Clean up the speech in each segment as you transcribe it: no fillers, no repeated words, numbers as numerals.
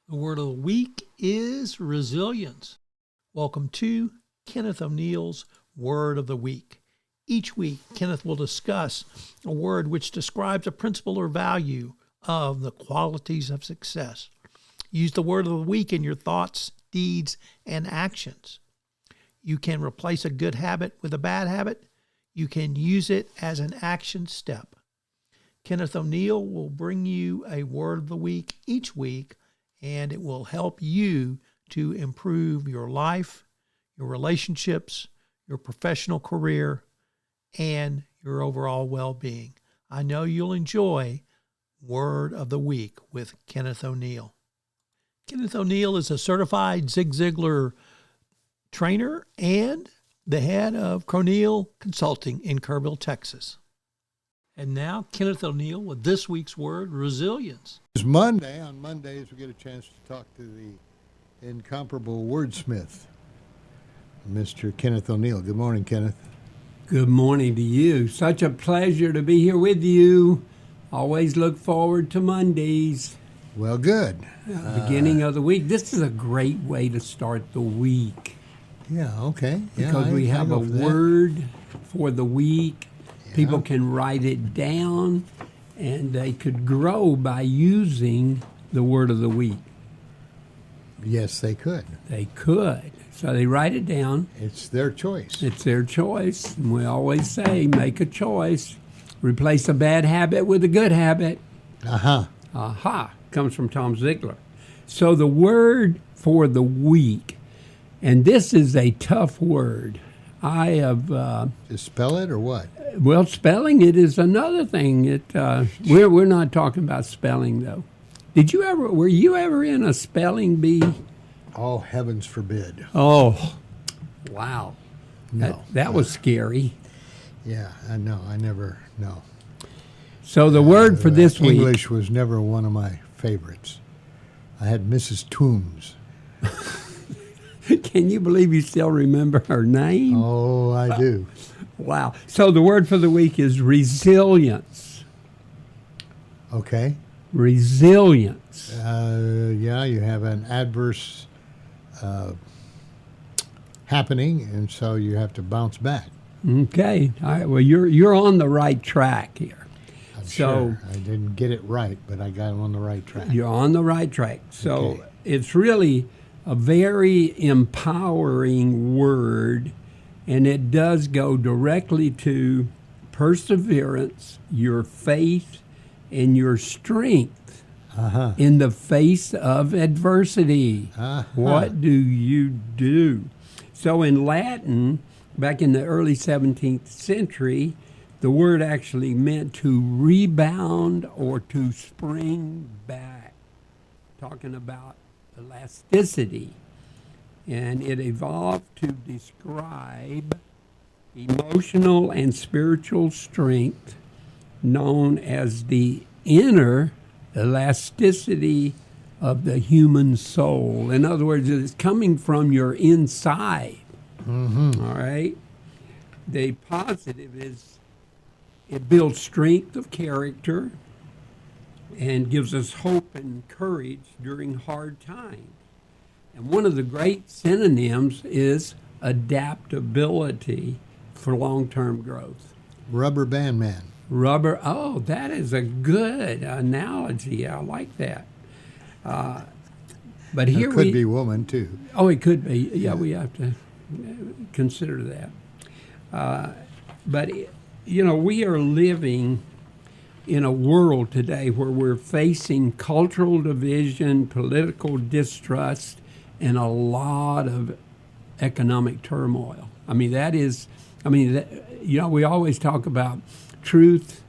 The word of the week is resilience. Welcome to Kenneth O'Neal's Word of the Week. Each week, Kenneth will discuss a word which describes a principle or value of the qualities of success. Use the word of the week in your thoughts, deeds, and actions. You can replace a good habit with a bad habit. You can use it as an action step. Kenneth O'Neal will bring you a word of the week each week, and it will help you to improve your life, your relationships, your professional career, and your overall well-being. I know you'll enjoy Word of the Week with Kenneth O'Neal. Kenneth O'Neal is a certified Zig Ziglar trainer and the head of O'Neal Consulting in Kerrville, Texas. And now, Kenneth O'Neal with this week's word, resilience. It's Monday. On Mondays, we get a chance to talk to the incomparable wordsmith, Mr. Kenneth O'Neal. Good morning, Kenneth. Good morning to you. Such a pleasure to be here with you. Always look forward to Mondays. Well, good. Beginning of the week. This is a great way to start the week. Yeah, okay. Because we have a word for the week. Yeah. People can write it down, and they could grow by using the word of the week. Yes, they could. They could. So they write it down. It's their choice. It's their choice. And we always say, make a choice. Replace a bad habit with a good habit. Aha. Aha. Comes from Tom Ziglar. So the word for the week, and this is a tough word. I have... to spell it or what? Well, spelling it is another thing. We're not talking about spelling, though. Were you ever in a spelling bee? Oh, heavens forbid. Oh, wow. No. That was scary. Yeah, I never. So the word for this week... English was never one of my favorites. I had Mrs. Toombs. Can you believe you still remember her name? Oh, I do. Wow. So the word for the week is resilience. Okay. Resilience. Yeah, you have an adverse happening, and so you have to bounce back. Okay. All right. Well, you're on the right track here. I'm sure. I didn't get it right, but I got on the right track. You're on the right track. So It's really a very empowering word, and it does go directly to perseverance, your faith, and your strength in the face of adversity. What do you do? So in Latin, back in the early 17th century, the word actually meant to rebound or to spring back, talking about elasticity. And it evolved to describe emotional and spiritual strength known as the inner elasticity of the human soul. In other words, it's coming from your inside. Mm-hmm. All right? The positive is it builds strength of character and gives us hope and courage during hard times. And one of the great synonyms is adaptability for long-term growth. Rubber band man. That is a good analogy. I like that. But here it could be woman, too. Oh, it could be. Yeah, we have to consider that. But, we are living in a world today where we're facing cultural division, political distrust, and a lot of economic turmoil. We always talk about truth,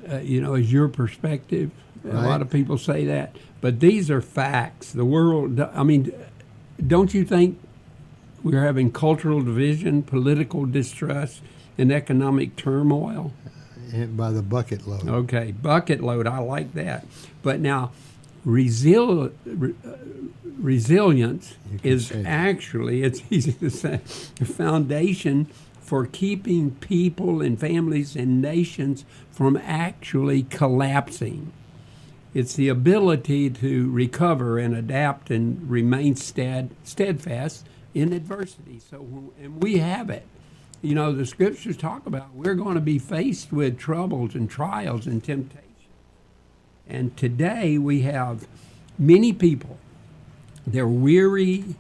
is your perspective. Right. A lot of people say that. But these are facts. The world, don't you think we're having cultural division, political distrust, and economic turmoil? By the bucket load. Okay, bucket load. I like that. But now, resilience is actually, it's easy to say, the foundation for keeping people and families and nations from actually collapsing. It's the ability to recover and adapt and remain steadfast in adversity. And we have it. You know, the scriptures talk about we're going to be faced with troubles and trials and temptations. And today we have many people, they're weary,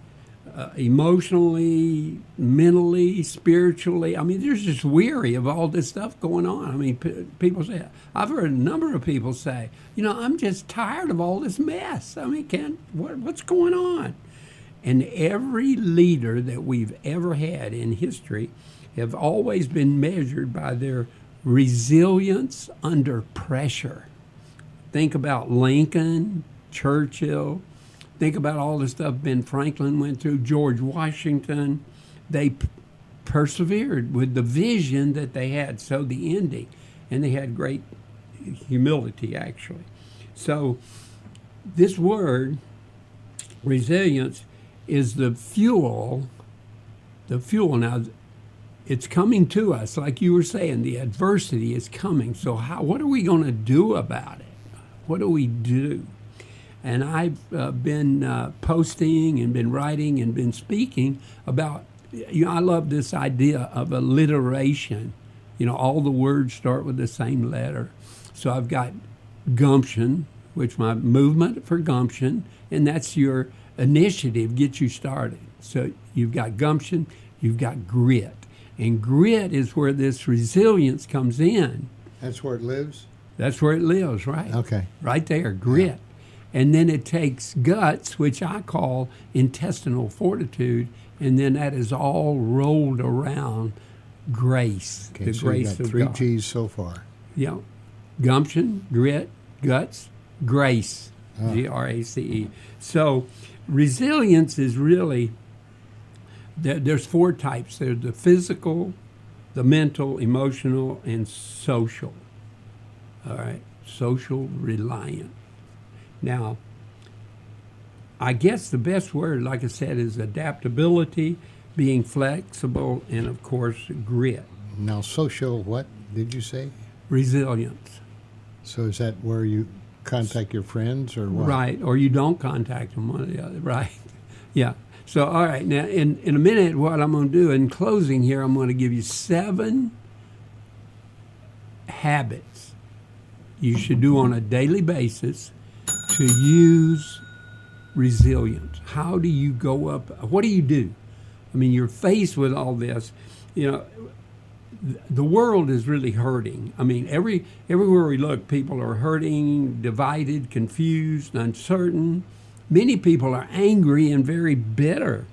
emotionally, mentally, spiritually. I mean, they're just weary of all this stuff going on. I mean, people say, I've heard a number of people say, you know, I'm just tired of all this mess. I mean, what's going on? And every leader that we've ever had in history have always been measured by their resilience under pressure. Think about Lincoln, Churchill. Think about all the stuff Ben Franklin went through, George Washington. They persevered with the vision that they had, so the ending. And they had great humility, actually. So this word, resilience, is the fuel. Now, it's coming to us, like you were saying, the adversity is coming. So what are we going to do about it? What do we do? And I've been posting and been writing and been speaking about, you know, I love this idea of alliteration. You know, all the words start with the same letter. So I've got gumption, which my movement for gumption, and that's your initiative, get you started. So you've got gumption, you've got grit. And grit is where this resilience comes in. That's where it lives? That's where it lives, right? Okay. Right there, grit. Yeah. And then it takes guts, which I call intestinal fortitude, and then that is all rolled around grace, okay, the so grace you got of three God. G's so far. Yeah. Gumption, grit, guts, grace, Grace. So resilience is really, there's four types. There's the physical, the mental, emotional, and social. All right, social reliant. Now, I guess the best word, like I said, is adaptability, being flexible, and of course, grit. Now, social, what did you say? Resilience. So is that where you contact your friends or what? Right, or you don't contact them, one or the other, right? Yeah. So, all right, now in a minute, what I'm going to do in closing here, I'm going to give you 7 habits you should do on a daily basis to use resilience. How do you go up? What do you do? I mean, you're faced with all this. You know, the world is really hurting. I mean, everywhere we look, people are hurting, divided, confused, uncertain. Many people are angry and very bitter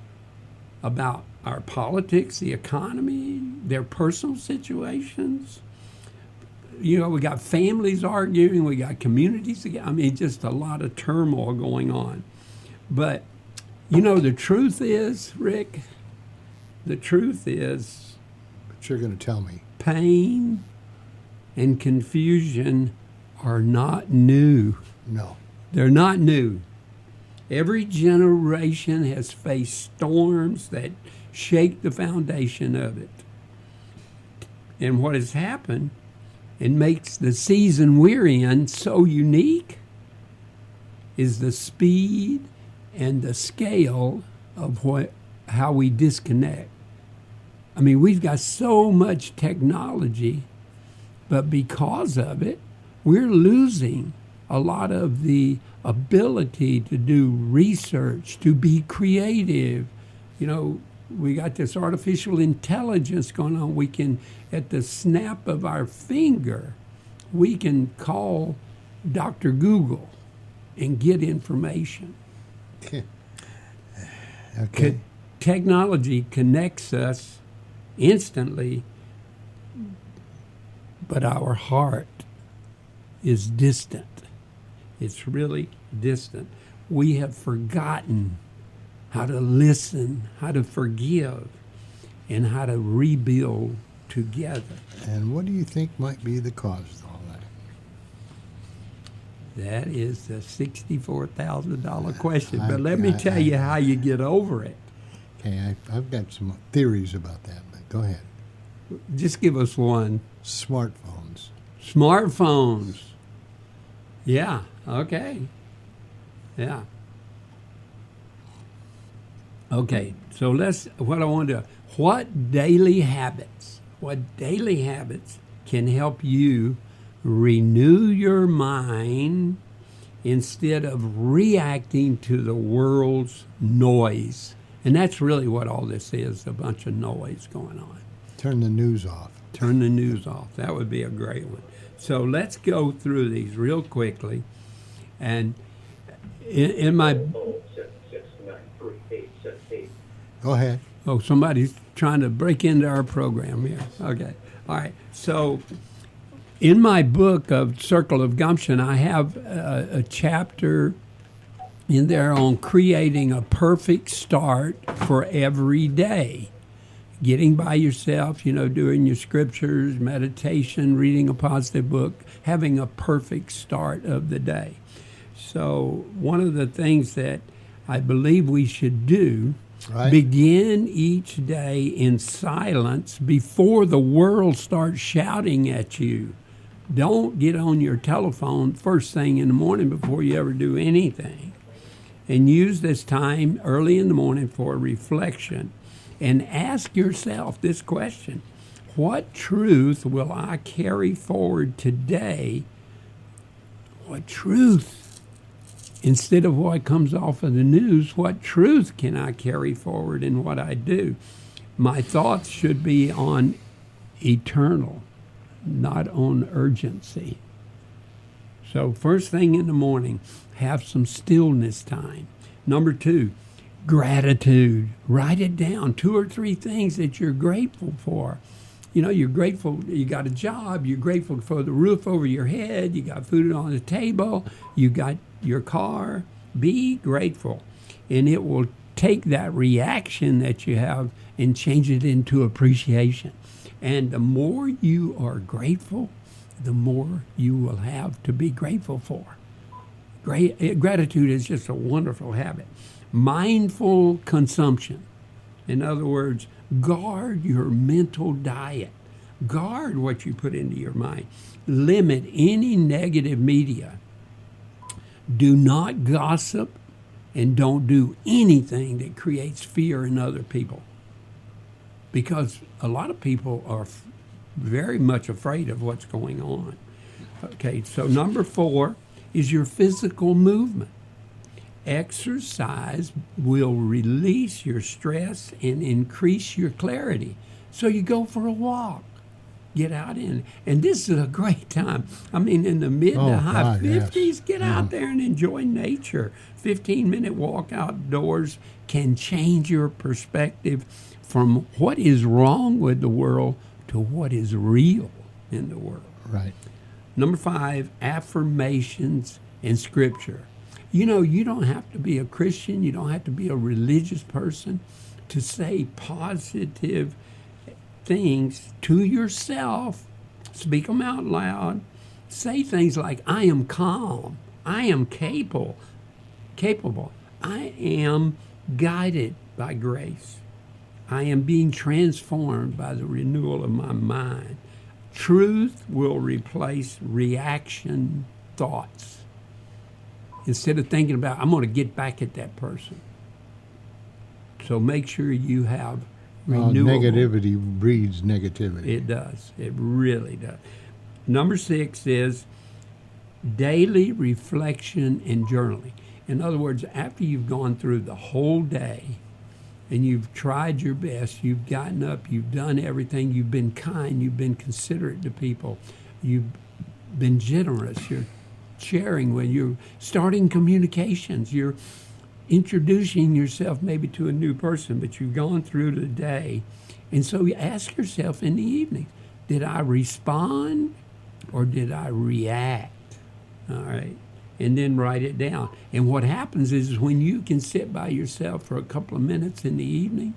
about our politics, the economy, their personal situations. You know, we got families arguing, we got communities. I mean, just a lot of turmoil going on. But, you know, the truth is, Rick, the truth is, But you're going to tell me. pain and confusion are not new. No. They're not new. Every generation has faced storms that shake the foundation of it. And what has happened, it makes the season we're in so unique, is the speed and the scale of how we disconnect. I mean, we've got so much technology, but because of it, we're losing a lot of the ability to do research, to be creative. You know, we got this artificial intelligence going on. We can, at the snap of our finger, we can call Dr. Google and get information. Okay. Technology connects us instantly, but our heart is distant. It's really distant. We have forgotten how to listen, how to forgive, and how to rebuild together. And what do you think might be the cause of all that? That is the $64,000 question. But let me tell you how you get over it. Okay, I've got some theories about that, but go ahead. Just give us one. Smartphones. Smartphones. Yeah, Okay. Yeah. Okay. So what daily habits can help you renew your mind instead of reacting to the world's noise? And that's really what all this is, a bunch of noise going on. Turn the news off. Turn the news off. That would be a great one. So let's go through these real quickly. And in my... Go ahead. Oh, somebody's trying to break into our program here. Okay. All right. So in my book of Circle of Gumption, I have a chapter in there on creating a perfect start for every day. Getting by yourself, doing your scriptures, meditation, reading a positive book, having a perfect start of the day. So one of the things that I believe we should do, begin each day in silence before the world starts shouting at you. Don't get on your telephone first thing in the morning before you ever do anything. And use this time early in the morning for reflection. And ask yourself this question: what truth will I carry forward today? What truth? Instead of what comes off of the news, what truth can I carry forward in what I do? My thoughts should be on eternal, not on urgency. So first thing in the morning, have some stillness time. Number 2, gratitude. Write it down. 2 or 3 things that you're grateful for. You're grateful you got a job. You're grateful for the roof over your head. You got food on the table. You got your car. Be grateful. And it will take that reaction that you have and change it into appreciation. And the more you are grateful, the more you will have to be grateful for. Gratitude is just a wonderful habit. Mindful consumption. In other words, guard your mental diet. Guard what you put into your mind. Limit any negative media. Do not gossip, and don't do anything that creates fear in other people. Because a lot of people are very much afraid of what's going on. Okay, so number 4 is your physical movement. Exercise will release your stress and increase your clarity. So you go for a walk, get out in. And this is a great time. I mean, in the mid to high 50s, get out there and enjoy nature. 15-minute walk outdoors can change your perspective from what is wrong with the world to what is real in the world. Right. Number 5, affirmations and scripture. You don't have to be a Christian. You don't have to be a religious person to say positive things to yourself. Speak them out loud. Say things like, I am calm. I am capable. I am guided by grace. I am being transformed by the renewal of my mind. Truth will replace reaction thoughts. Instead of thinking about, I'm going to get back at that person. So make sure you have renewable. Negativity breeds negativity. It does. It really does. Number 6 is daily reflection and journaling. In other words, after you've gone through the whole day and you've tried your best, you've gotten up, you've done everything, you've been kind, you've been considerate to people, you've been generous, you're sharing when you're starting communications, you're introducing yourself maybe to a new person, but you've gone through the day. And so you ask yourself in the evening, did I respond or did I react? All right. And then write it down. And what happens is when you can sit by yourself for a couple of minutes in the evening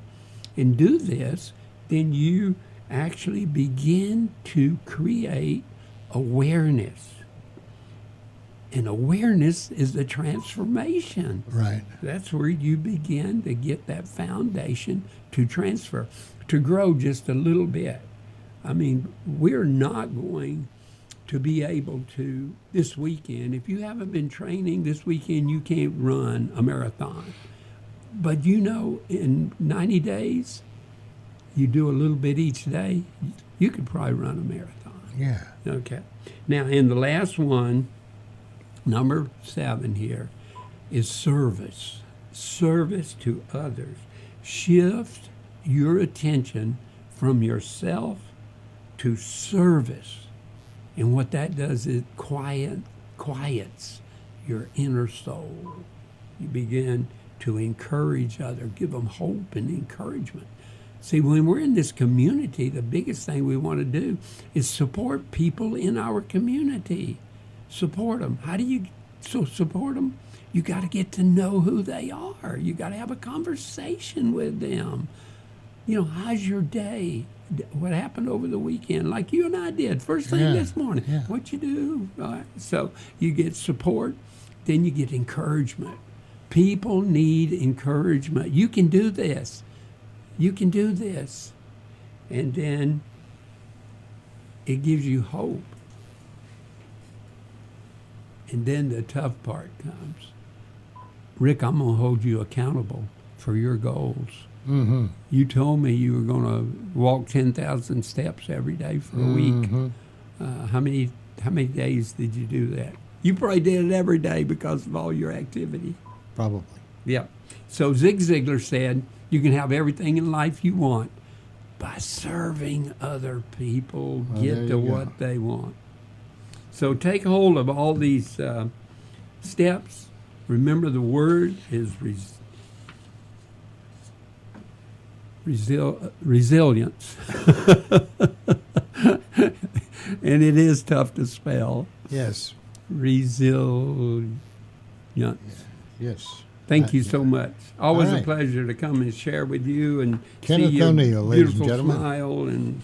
and do this, then you actually begin to create awareness. And awareness is the transformation. Right. That's where you begin to get that foundation to transfer, to grow just a little bit. I mean, we're not going to be able to, this weekend, if you haven't been training this weekend, you can't run a marathon. But in 90 days, you do a little bit each day, you could probably run a marathon. Yeah. Okay. Now, in the last one, number 7 here, is service. Service to others. Shift your attention from yourself to service. And what that does is quiets your inner soul. You begin to encourage others, give them hope and encouragement. See, when we're in this community, the biggest thing we want to do is support people in our community. Support them. How do you support them? You got to get to know who they are. You got to have a conversation with them. How's your day? What happened over the weekend? Like you and I did, first thing this morning. Yeah. What you do? All right. So you get support, then you get encouragement. People need encouragement. You can do this. You can do this. And then it gives you hope. And then the tough part comes. Rick, I'm going to hold you accountable for your goals. Mm-hmm. You told me you were going to walk 10,000 steps every day for a week. How many days did you do that? You probably did it every day because of all your activity. Probably. Yeah. So Zig Ziglar said, you can have everything in life you want by serving other people, get to what they want. So take hold of all these steps. Remember, the word is resilience. And it is tough to spell. Yes. Resilience. Yes. Thank you so much. Always right. a pleasure to come and share with you and Kenneth see your O'Neal, ladies and beautiful gentlemen. smile. And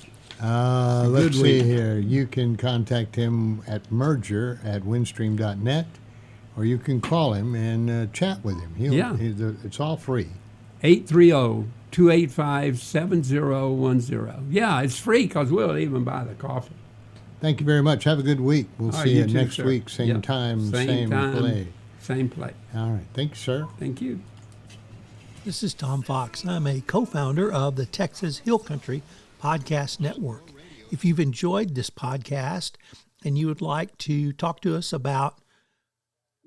Let's good see week. here. You can contact him at merger@windstream.net, or you can call him and chat with him. It's all free. 830-285-7010. Yeah, it's free because we'll even buy the coffee. Thank you very much. Have a good week. We'll All right, see you you too, next sir. week, same Yep. time, Same same time. play. Same place. All right. Thank you, sir. Thank you. This is Tom Fox. I'm a co-founder of the Texas Hill Country Podcast Network. If you've enjoyed this podcast and you would like to talk to us about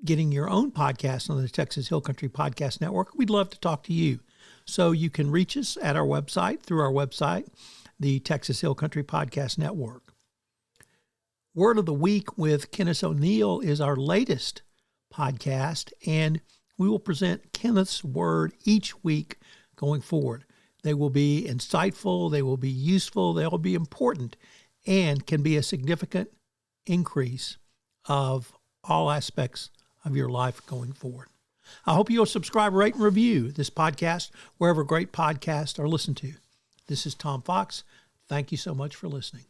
getting your own podcast on the Texas Hill Country Podcast Network, we'd love to talk to you. So you can reach us at our website, through our website, the Texas Hill Country Podcast Network. Word of the Week with Kenneth O'Neal is our latest podcast, and we will present Kenneth's word each week going forward. They will be insightful, they will be useful, they will be important, and can be a significant increase of all aspects of your life going forward. I hope you'll subscribe, rate, and review this podcast wherever great podcasts are listened to. This is Tom Fox. Thank you so much for listening.